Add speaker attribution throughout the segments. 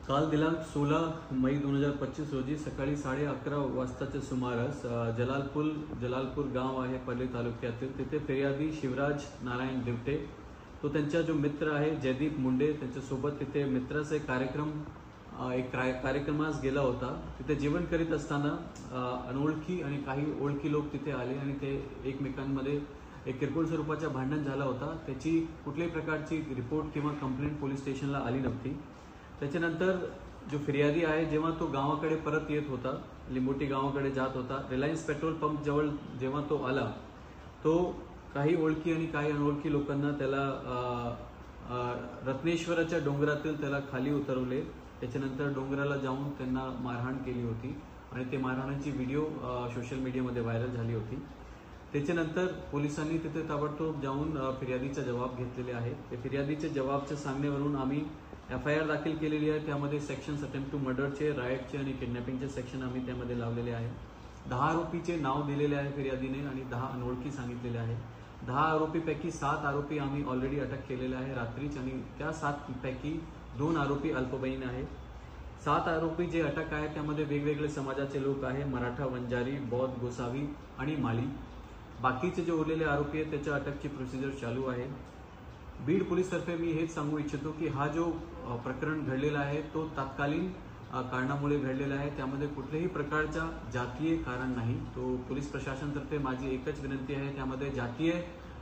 Speaker 1: काल दिनांक 16 मई 2025 रोजी सकाळी 11:30 वाजताच्या सुमारास जलालपूर गाव आहे पल्ली तालुक्यातील, तिथे फिर्यादी शिवराज नारायण दिवटे तो त्यांचा जो मित्र आहे जयदीप मुंडे त्यांच्यासोबत तिथे मित्राचा एक कार्यक्रमास गेला होता। तिथे जेवण करीत असताना अनोळखी आणि काही ओळखी लोक तिथे आले आणि ते एकमेकांमध्ये एक किरकोळ स्वरूपाचा भांडण झाला होता। त्याची कुठल्याही प्रकारची रिपोर्ट किंवा कंप्लेंट पोलीस स्टेशनला आली नव्हती। त्याच्यानंतर जो फिर्यादी आहे जेव्हा तो गावाकडे परत येत होता, लिंबोटी गावाकडे जात होता, रिलायन्स पेट्रोल पंप जवळ जेव्हा तो आला, तो काही ओळखी आणि काही अनोळखी लोकांना त्याला रत्नेश्वराच्या डोंगरातील त्याला खाली उतरवले। त्याच्यानंतर डोंगराला जाऊन त्यांना मारहाण केली होती आणि ते मारहाणाची व्हिडिओ सोशल मीडियामध्ये व्हायरल झाली होती। त्याच्यानंतर पोलिसांनी तिथे ताबडतोब जाऊन फिर्यादीचा जबाब घेतलेले आहे। ते फिर्यादीच्या जबाबच्या सांगण्यावरून आम्ही FIR दाखल केलेली आहे। त्यामध्ये सेक्शन्स अटेम्प्ट टू मर्डरचे, रायटचे आणि किडनॅपिंगचे सेक्शन आम्ही त्यामध्ये लावलेले आहे। 10 आरोपीचे नाव दिलेले आहे फिर्यादीने आणि 10 अनोळखी सांगितलेले आहे। 10 आरोपीपैकी 7 आरोपी आम्ही ऑलरेडी अटक केलेले आहे रात्रीच आणि त्या 7 पैकी 2 आरोपी अल्पवयीन आहे। 7 आरोपी जे अटक आहे त्यामध्ये वेगवेगळे समाजाचे लोक आहे, मराठा, वंजारी, बौद्ध, गोसावी आणि माळी। बाकीचे जे उरलेले आरोपी आहेत त्याच्या अटकची प्रोसिजर चालू आहे। बीड पोलीसतर्फे मी हेच सांगू इच्छितो की हा जो प्रकरण घडलेला आहे तो तात्कालीन कारणामुळे घडलेला आहे, त्यामध्ये कुठल्याही प्रकारचा जातीय कारण नाही। तो पोलीस प्रशासनातर्फे माझी एकच विनंती आहे, त्यामध्ये जातीय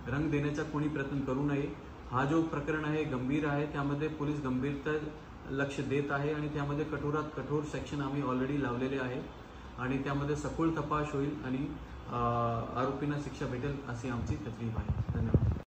Speaker 1: रंग देण्याचा कोणी प्रयत्न करू नये। हा जो प्रकरण आहे गंभीर आहे, त्यामध्ये पोलीस गंभीरता लक्ष देत आहे आणि त्यामध्ये कठोरात कठोर सेक्शन आम्ही ऑलरेडी लावलेले आहे आणि त्यामध्ये सखोल तपास होईल आणि आरोपींना शिक्षा भेटेल अशी आमची तजवीज आहे। धन्यवाद।